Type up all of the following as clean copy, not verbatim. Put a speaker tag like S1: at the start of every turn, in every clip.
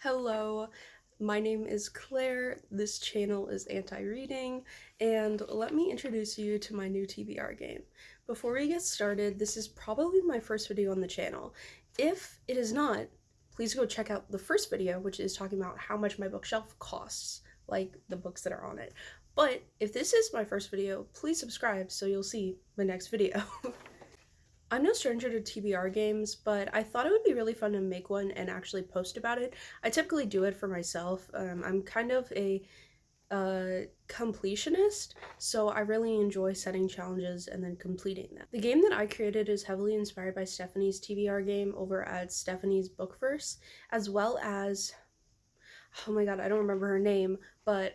S1: Hello, my name is Claire, this channel is Anti-Reading, and let me introduce you to my new TBR game. Before we get started, this is probably my first video on the channel. If it is not, please go check out the first video, which is talking about how much my bookshelf costs, like the books that are on it. But if this is my first video, please subscribe so you'll see my next video. I'm no stranger to TBR games, but I thought it would be really fun to make one and actually post about it. I typically do it for myself. I'm kind of a completionist, so I really enjoy setting challenges and then completing them. The game that I created is heavily inspired by Stephanie's TBR game over at Stephanie's Bookverse, as well as oh my god, I don't remember her name, but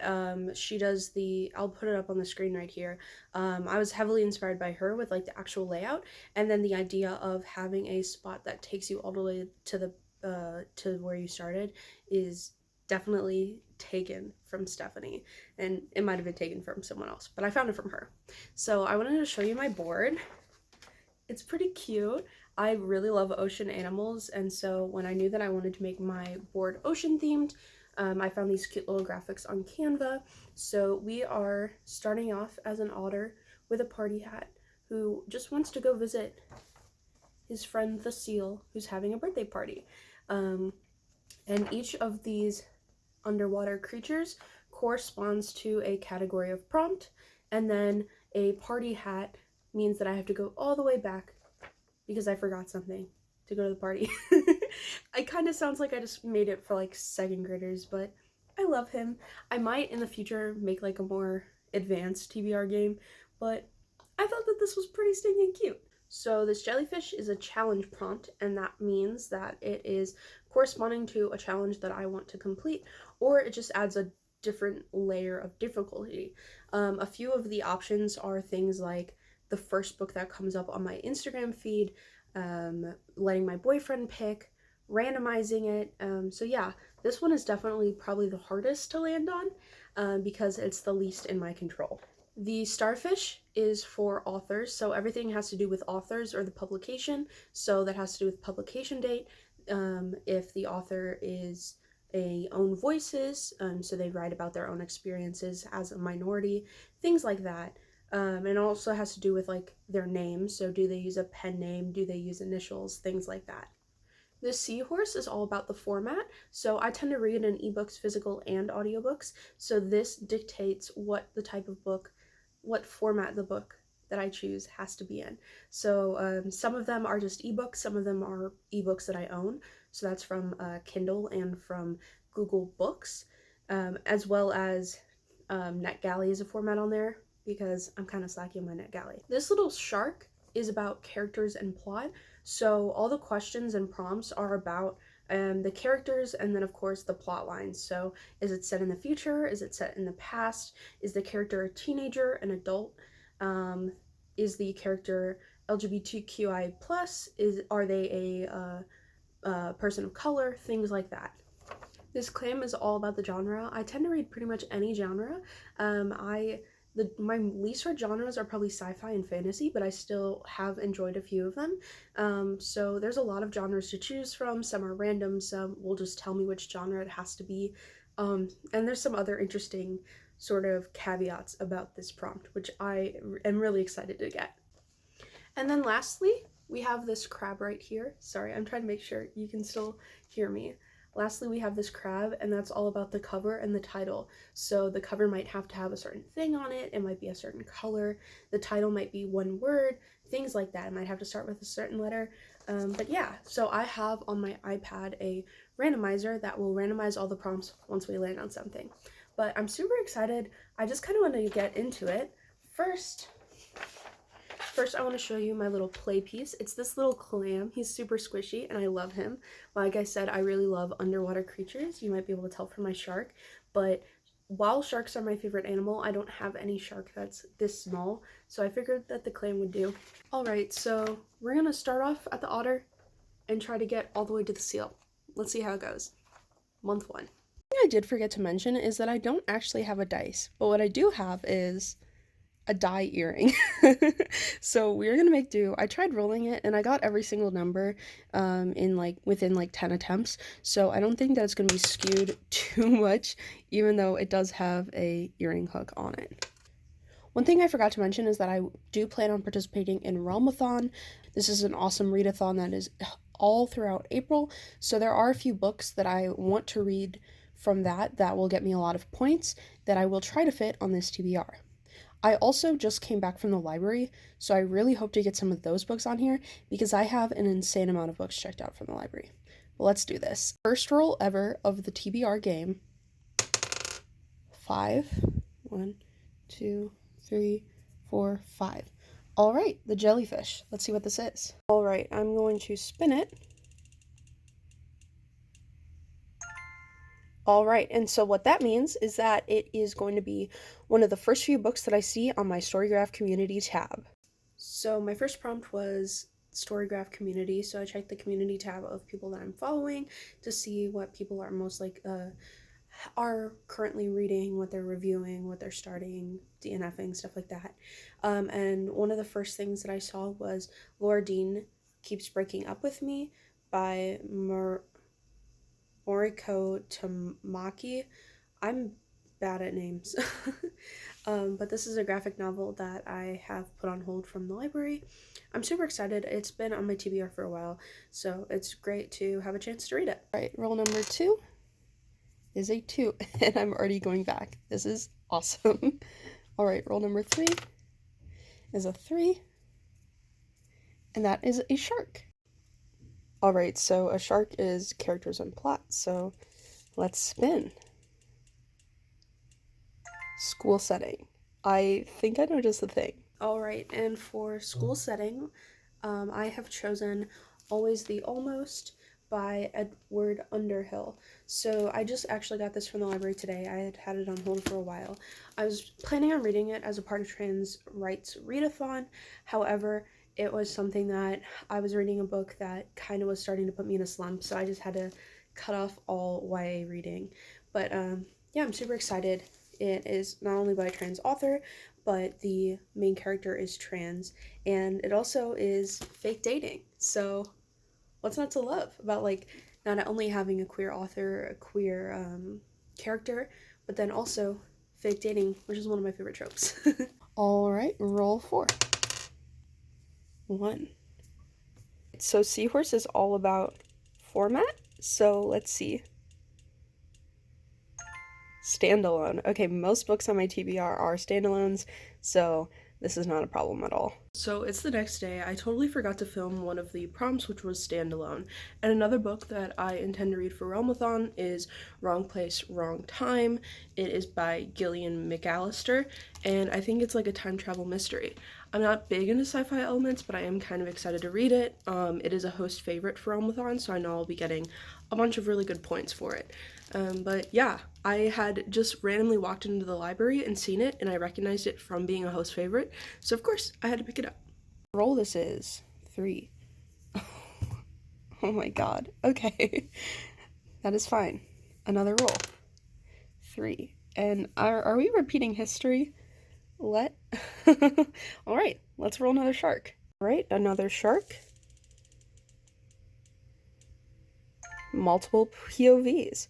S1: she does I'll put it up on the screen right here. I was heavily inspired by her with like the actual layout, and then the idea of having a spot that takes you all the way to where you started is definitely taken from Stephanie, and it might have been taken from someone else, but I found it from her. So I wanted to show you my board. It's pretty cute. I really love ocean animals, and so when I knew that I wanted to make my board ocean themed, I found these cute little graphics on Canva. So we are starting off as an otter with a party hat who just wants to go visit his friend the seal who's having a birthday party. And each of these underwater creatures corresponds to a category of prompt, and then a party hat means that I have to go all the way back because I forgot something to go to the party. It kind of sounds like I just made it for like second graders, but I love him. I might in the future make like a more advanced TBR game, but I thought that this was pretty stinking cute. So this jellyfish is a challenge prompt, and that means that it is corresponding to a challenge that I want to complete, or it just adds a different layer of difficulty. A few of the options are things like the first book that comes up on my Instagram feed, letting my boyfriend pick, randomizing it. So yeah, this one is definitely probably the hardest to land on because it's the least in my control. The starfish is for authors, so everything has to do with authors or the publication, so that has to do with publication date. If the author is own voices, so they write about their own experiences as a minority, things like that. And it also has to do with like their names, so do they use a pen name, do they use initials, things like that. The seahorse is all about the format, so I tend to read in ebooks, physical, and audiobooks, so this dictates what the type of book, what format the book that I choose has to be in. So some of them are just ebooks, some of them are ebooks that I own, so that's from Kindle and from Google Books, as well as NetGalley is a format on there because I'm kind of slacky on my NetGalley. This little shark is about characters and plot, so all the questions and prompts are about the characters and then of course the plot lines. So is it set in the future? Is it set in the past? Is the character a teenager, an adult? Is the character LGBTQI+? Are they a person of color? Things like that. This claim is all about the genre. I tend to read pretty much any genre. My least read genres are probably sci-fi and fantasy, but I still have enjoyed a few of them. So there's a lot of genres to choose from. Some are random, some will just tell me which genre it has to be. And there's some other interesting sort of caveats about this prompt, which I am really excited to get. And then lastly, we have this crab right here. Sorry, I'm trying to make sure you can still hear me. Lastly, we have this crab, and that's all about the cover and the title. So the cover might have to have a certain thing on it, it might be a certain color, the title might be one word, things like that. It might have to start with a certain letter. But yeah, so I have on my iPad a randomizer that will randomize all the prompts once we land on something. But I'm super excited. I just kind of want to get into it. First, I want to show you my little play piece. It's this little clam. He's super squishy, and I love him. Like I said, I really love underwater creatures. You might be able to tell from my shark, but while sharks are my favorite animal, I don't have any shark that's this small, so I figured that the clam would do. Alright, so we're gonna start off at the otter and try to get all the way to the seal. Let's see how it goes. Month 1. Thing I did forget to mention is that I don't actually have a dice, but what I do have is a dye earring. So we're gonna make do. I tried rolling it and I got every single number in like within like 10 attempts. So I don't think that it's gonna be skewed too much, even though it does have a earring hook on it. One thing I forgot to mention is that I do plan on participating in Realmathon. This is an awesome readathon that is all throughout April. So there are a few books that I want to read from that will get me a lot of points that I will try to fit on this TBR. I also just came back from the library, so I really hope to get some of those books on here because I have an insane amount of books checked out from the library. But let's do this. First roll ever of the TBR game. 5. 1, 2, 3, 4, 5. All right, the jellyfish. Let's see what this is. All right, I'm going to spin it. All right, and so what that means is that it is going to be one of the first few books that I see on my Storygraph community tab. So my first prompt was Storygraph community, so I checked the community tab of people that I'm following to see what people are most like are currently reading, what they're reviewing, what they're starting, DNFing, stuff like that. And one of the first things that I saw was Laura Dean Keeps Breaking Up With Me by Moriko Tamaki. I'm bad at names. But this is a graphic novel that I have put on hold from the library. I'm super excited. It's been on my TBR for a while, so it's great to have a chance to read it. All right, roll number 2 is a 2, and I'm already going back. This is awesome. All right, roll number 3 is a 3, and that is a shark. All right, so a shark is characters and plot, so let's spin. School setting. I think I know just the thing. All right, and for school setting, I have chosen Always the Almost by Edward Underhill. So I just actually got this from the library today. I had had it on hold for a while. I was planning on reading it as a part of Trans Rights Readathon. However, it was something that I was reading a book that kind of was starting to put me in a slump, so I just had to cut off all YA reading. But yeah, I'm super excited. It is not only by a trans author, but the main character is trans, and it also is fake dating. So what's not to love about like not only having a queer author, a queer character, but then also fake dating, which is one of my favorite tropes. All right, roll 4. 1. So Seahorse is all about format. So let's see. Standalone. Okay, most books on my TBR are standalones, so this is not a problem at all. So it's the next day. I totally forgot to film one of the prompts, which was standalone. And another book that I intend to read for Realmathon is Wrong Place, Wrong Time. It is by Gillian McAllister, and I think it's like a time travel mystery. I'm not big into sci-fi elements, but I am kind of excited to read it. It is a host favorite for Realmathon, so I know I'll be getting a bunch of really good points for it. But yeah, I had just randomly walked into the library and seen it, and I recognized it from being a host favorite, so of course I had to pick it up. Roll this is 3. Oh my god. Okay. That is fine. Another roll. 3. And are we repeating history? Let. All right, let's roll another shark. All right, another shark. Multiple POVs.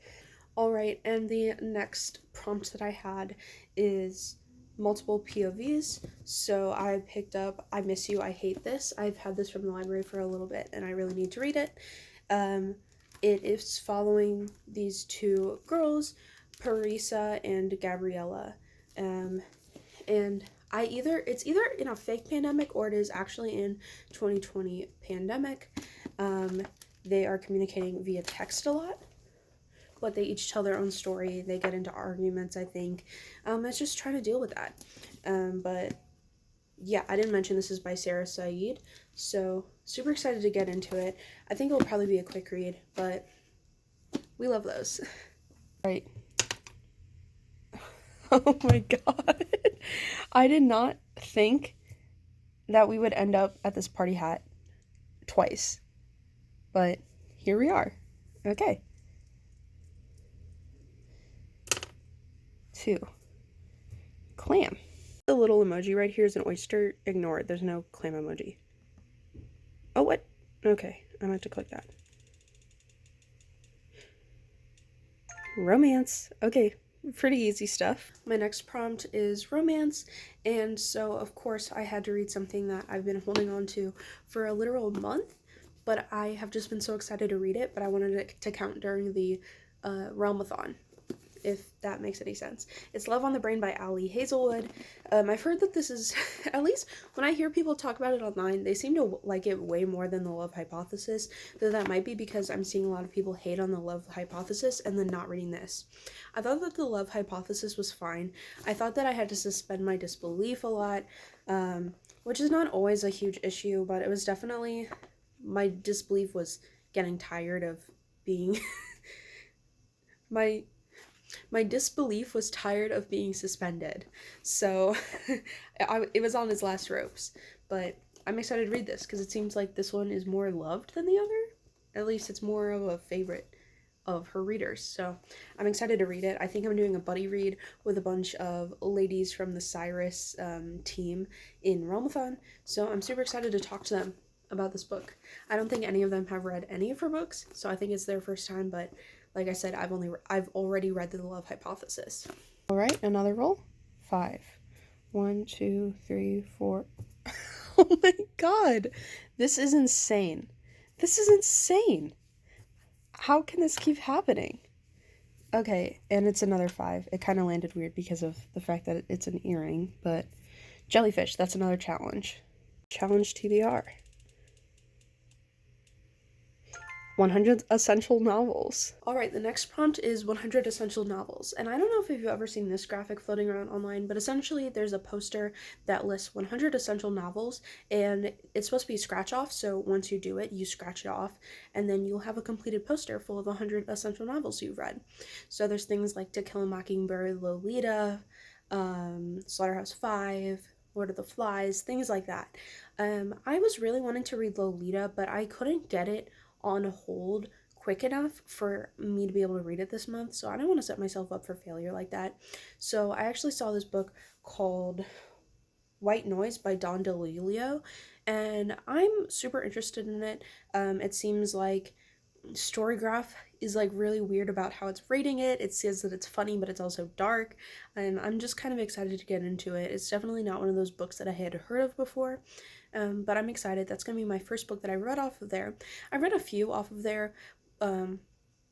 S1: All right, and the next prompt that I had is multiple POVs. So I picked up I Miss You, I Hate This. I've had this from the library for a little bit and I really need to read it. It is following these two girls, Parisa and Gabriella. And it's either in a fake pandemic or it is actually in 2020 pandemic. They are communicating via text a lot, but they each tell their own story. They get into arguments, I think. It's just trying to deal with that. But yeah, I didn't mention this is by Sarah Saeed, so super excited to get into it. I think it'll probably be a quick read, but we love those. Right. Oh my god. I did not think that we would end up at this party hat twice, but here we are. Okay. 2. Clam. The little emoji right here is an oyster. Ignore it. There's no clam emoji. Oh, what? Okay, I meant to click that. Romance. Okay, pretty easy stuff. My next prompt is romance, and so of course I had to read something that I've been holding on to for a literal month, but I have just been so excited to read it, but I wanted it to count during the Realmathon, if that makes any sense. It's Love on the Brain by Ali Hazelwood. I've heard that this is, at least when I hear people talk about it online, they seem to like it way more than the Love Hypothesis, though that might be because I'm seeing a lot of people hate on the Love Hypothesis and then not reading this. I thought that the Love Hypothesis was fine. I thought that I had to suspend my disbelief a lot, which is not always a huge issue, but it was definitely, my disbelief was getting tired of being, my disbelief was tired of being suspended, so it was on his last ropes. But I'm excited to read this because it seems like this one is more loved than the other. At least it's more of a favorite of her readers, so I'm excited to read it. I think I'm doing a buddy read with a bunch of ladies from the Cyrus team in Realmathon, so I'm super excited to talk to them about this book. I don't think any of them have read any of her books, so I think it's their first time, but like I said, I've already read The Love Hypothesis. All right, another roll. 5. 1, 2, 3, 4. Oh my god. This is insane. This is insane. How can this keep happening? Okay, and it's another 5. It kind of landed weird because of the fact that it's an earring, but jellyfish, that's another challenge. Challenge TBR. 100 essential novels. Alright, the next prompt is 100 essential novels. And I don't know if you've ever seen this graphic floating around online, but essentially there's a poster that lists 100 essential novels, and it's supposed to be a scratch off, so once you do it, you scratch it off, and then you'll have a completed poster full of 100 essential novels you've read. So there's things like To Kill a Mockingbird, Lolita, Slaughterhouse-Five, Lord of the Flies, things like that. I was really wanting to read Lolita, but I couldn't get it on hold quick enough for me to be able to read it this month, so I don't want to set myself up for failure like that. So I actually saw this book called White Noise by Don DeLilio, and I'm super interested in it. It seems like Storygraph is like really weird about how it's rating it. It says that it's funny, but it's also dark, and I'm just kind of excited to get into it. It's definitely not one of those books that I had heard of before, but I'm excited. That's going to be my first book that I read off of there. I read a few off of there.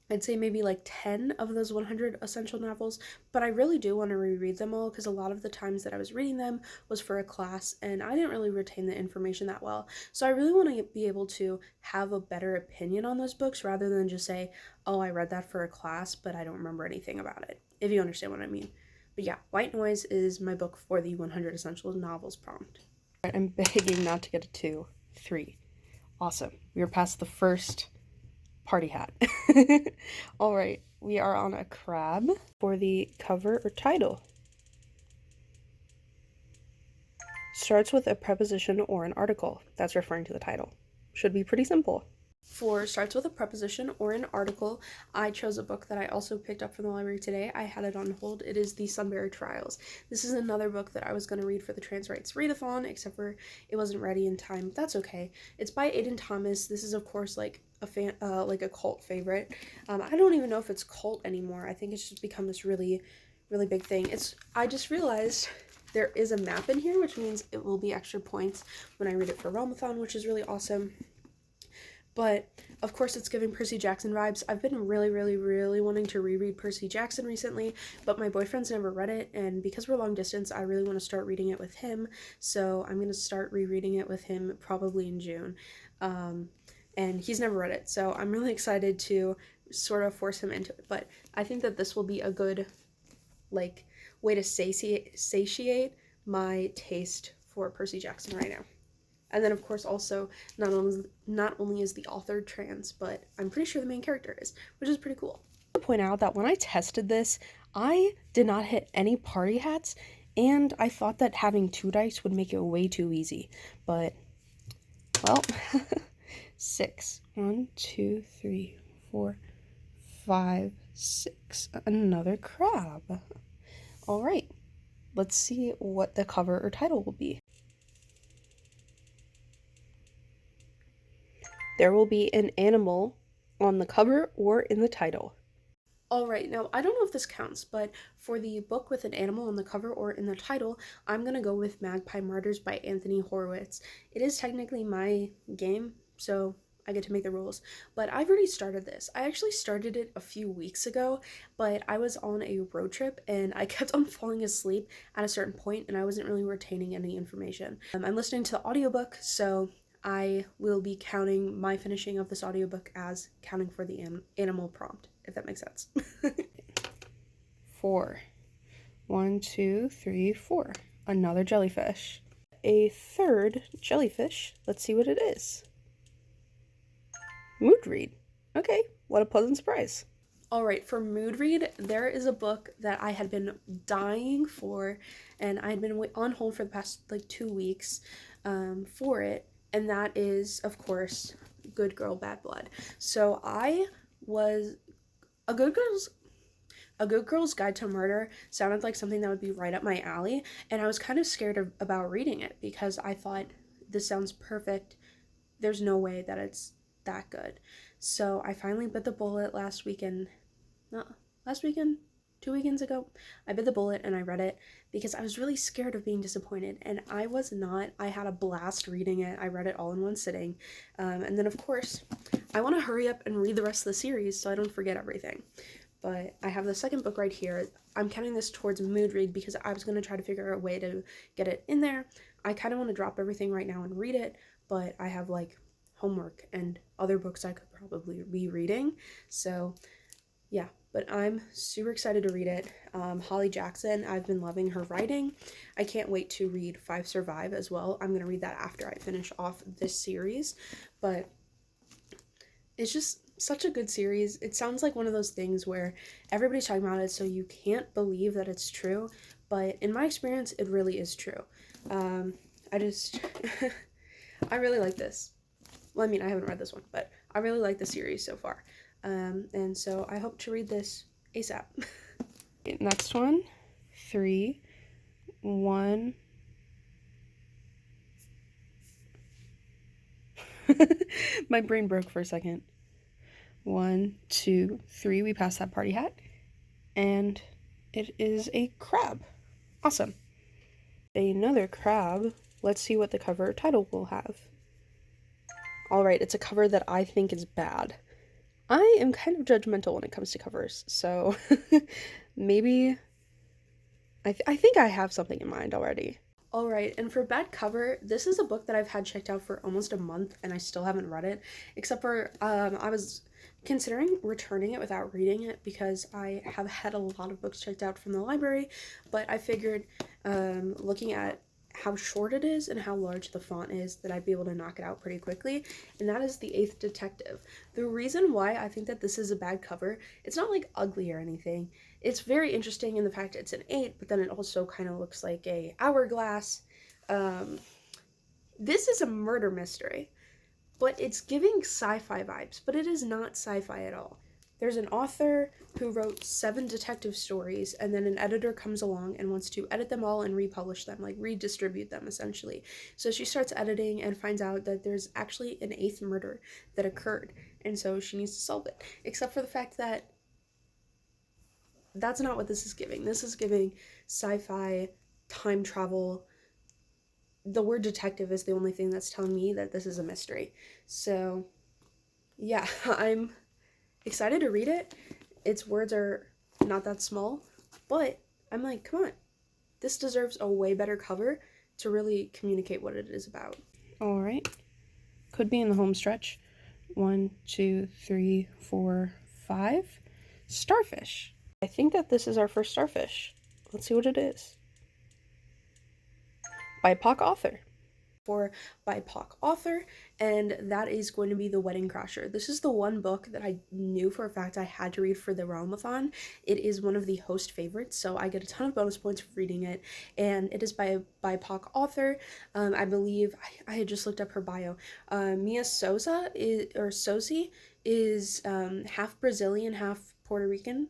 S1: I'd say maybe like 10 of those 100 essential novels, but I really do want to reread them all because a lot of the times that I was reading them was for a class and I didn't really retain the information that well. So I really want to be able to have a better opinion on those books rather than just say, oh, I read that for a class, but I don't remember anything about it, if you understand what I mean. But yeah, White Noise is my book for the 100 essential novels prompt. I'm begging not to get a 2, 3. Awesome. We are past the first party hat. All right, we are on a crab for the cover or title. Starts with a preposition or an article. That's referring to the title. Should be pretty simple. For starts with a preposition or an article, I chose a book that I also picked up from the library today. I had it on hold. It is The Sunbury Trials. This is another book that I was going to read for the Trans Rights Readathon, except for it wasn't ready in time. That's okay. It's by Aiden Thomas. This is, of course, like a cult favorite. I don't even know if it's cult anymore. I think it's just become this really, really big thing. I just realized there is a map in here, which means it will be extra points when I read it for Realmathon, which is really awesome. But, of course, it's giving Percy Jackson vibes. I've been really, really, really wanting to reread Percy Jackson recently, but my boyfriend's never read it, and because we're long distance, I really want to start reading it with him, so I'm going to start rereading it with him probably in June. And he's never read it, so I'm really excited to sort of force him into it. But I think that this will be a good, like, way to satiate my taste for Percy Jackson right now. And then, of course, also, not only is the author trans, but I'm pretty sure the main character is, which is pretty cool. I want to point out that when I tested this, I did not hit any party hats, and I thought that having 2 dice would make it way too easy. But, well, 6. 1, 2, 3, 4, 5, 6. Another crab. All right. Let's see what the cover or title will be. There will be an animal on the cover or in the title. Alright, now I don't know if this counts, but for the book with an animal on the cover or in the title, I'm gonna go with Magpie Martyrs by Anthony Horowitz. It is technically my game, so I get to make the rules. But I've already started this. I actually started it a few weeks ago, but I was on a road trip and I kept on falling asleep at a certain point and I wasn't really retaining any information. I'm listening to the audiobook, so I will be counting my finishing of this audiobook as counting for the animal prompt, if that makes sense. 4. 1, 2, 3, 4. Another jellyfish. A third jellyfish. Let's see what it is. Mood read. Okay, what a pleasant surprise. Alright, for mood read, there is a book that I had been dying for, and I had been on hold for the past 2 weeks for it, and that is, of course, Good Girl, Bad Blood. So I was a Good Girl's Guide to Murder sounded like something that would be right up my alley, and I was kind of scared about reading it because I thought this sounds perfect. There's no way that it's that good. So I finally bit the bullet last weekend. Not last weekend, 2 weekends ago. I bit the bullet and I read it because I was really scared of being disappointed, and I was not. I had a blast reading it. I read it all in one sitting. And then, of course, I want to hurry up and read the rest of the series so I don't forget everything. But I have the second book right here. I'm counting this towards mood read because I was going to try to figure out a way to get it in there. I kind of want to drop everything right now and read it, but I have homework and other books I could probably be reading. So yeah, but I'm super excited to read it. Holly Jackson, I've been loving her writing. I can't wait to read Five Survive as well. I'm going to read that after I finish off this series, but it's just such a good series. It sounds like one of those things where everybody's talking about it, so you can't believe that it's true, but in my experience, it really is true. I just, I really like this. Well, I mean, I haven't read this one, but I really like the series so far. And so I hope to read this ASAP. Next one, 3, 1. My brain broke for a second. 1, 2, 3. We passed that party hat. And it is a crab. Awesome. Another crab. Let's see what the cover title will have. Alright, it's a cover that I think is bad. I am kind of judgmental when it comes to covers, so maybe I think I have something in mind already. Alright, and for bad cover, this is a book that I've had checked out for almost a month and I still haven't read it, except for I was considering returning it without reading it because I have had a lot of books checked out from the library, but I figured looking at how short it is and how large the font is that I'd be able to knock it out pretty quickly, and that is The Eighth Detective. The reason why I think that this is a bad cover, it's not ugly or anything. It's very interesting in the fact it's an 8, but then it also kind of looks like a hourglass. This is a murder mystery, but it's giving sci-fi vibes, but it is not sci-fi at all. There's an author who wrote 7 detective stories, and then an editor comes along and wants to edit them all and republish them, redistribute them, essentially. So she starts editing and finds out that there's actually an 8th murder that occurred, and so she needs to solve it. Except for the fact that that's not what this is giving. This is giving sci-fi, time travel. The word detective is the only thing that's telling me that this is a mystery. So, yeah, I'm excited to read it. Its words are not that small, but I'm like, come on. This deserves a way better cover to really communicate what it is about. All right. Could be in the home stretch. 1, 2, 3, 4, 5. Starfish. I think that this is our first starfish. Let's see what it is. BIPOC author. For BIPOC author, and that is going to be The Wedding Crasher. This is the one book that I knew for a fact I had to read for the Realmathon. It is one of the host favorites, so I get a ton of bonus points for reading it, and it is by a BIPOC author. I believe, I had just looked up her bio. Mia Souza is half Brazilian, half Puerto Rican.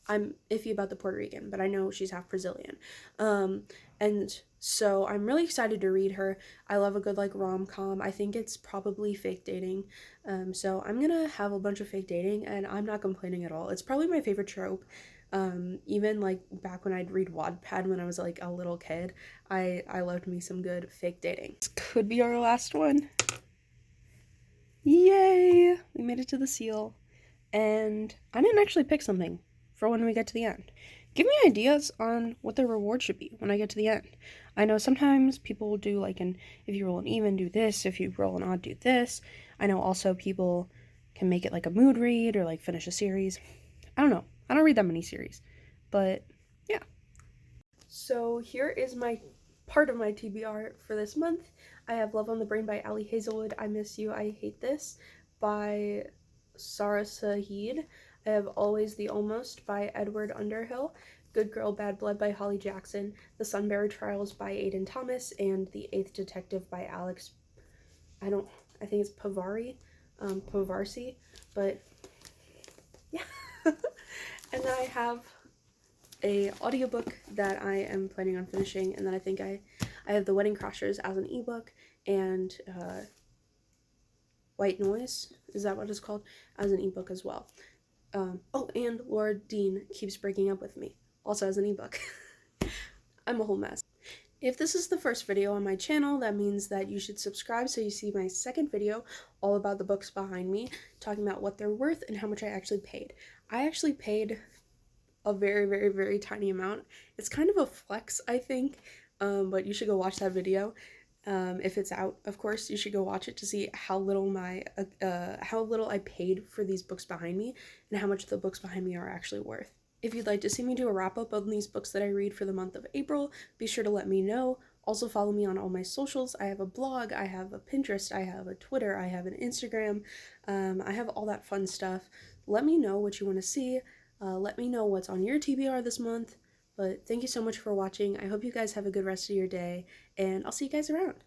S1: I'm iffy about the Puerto Rican, but I know she's half Brazilian. And so I'm really excited to read her. I love a good like rom-com. I think it's probably fake dating. So I'm gonna have a bunch of fake dating, and I'm not complaining at all. It's probably my favorite trope. Even like back when I'd read Wattpad when I was like a little kid, I loved me some good fake dating. This could be our last one. Yay! We made it to the seal. And I didn't actually pick something for when we get to the end. Give me ideas on what the reward should be when I get to the end. I know sometimes people will do like if you roll an even, do this. If you roll an odd, do this. I know also people can make it like a mood read or like finish a series. I don't know. I don't read that many series. But yeah. So here is my part of my TBR for this month. I have Love on the Brain by Ali Hazelwood, I Miss You, I Hate This by Sarah Saheed. I have Always the Almost by Edward Underhill, Good Girl, Bad Blood by Holly Jackson, The Sunbearer Trials by Aidan Thomas, and The Eighth Detective by Alex, I think it's Pavarsi, but yeah. And then I have a audiobook that I am planning on finishing, and then I think I have The Wedding Crashers as an ebook, and White Noise, is that what it's called, as an ebook as well. Oh, and Laura Dean Keeps Breaking Up With Me, also as an ebook. I'm a whole mess. If this is the first video on my channel, that means that you should subscribe so you see my second video all about the books behind me, talking about what they're worth and how much I actually paid. I actually paid a very, very, very tiny amount. It's kind of a flex, I think, but you should go watch that video. If it's out, of course, you should go watch it to see how little I paid for these books behind me and how much the books behind me are actually worth. If you'd like to see me do a wrap-up on these books that I read for the month of April, be sure to let me know. Also follow me on all my socials. I have a blog, I have a Pinterest, I have a Twitter, I have an Instagram. I have all that fun stuff. Let me know what you want to see. Let me know what's on your TBR this month. But thank you so much for watching. I hope you guys have a good rest of your day, and I'll see you guys around.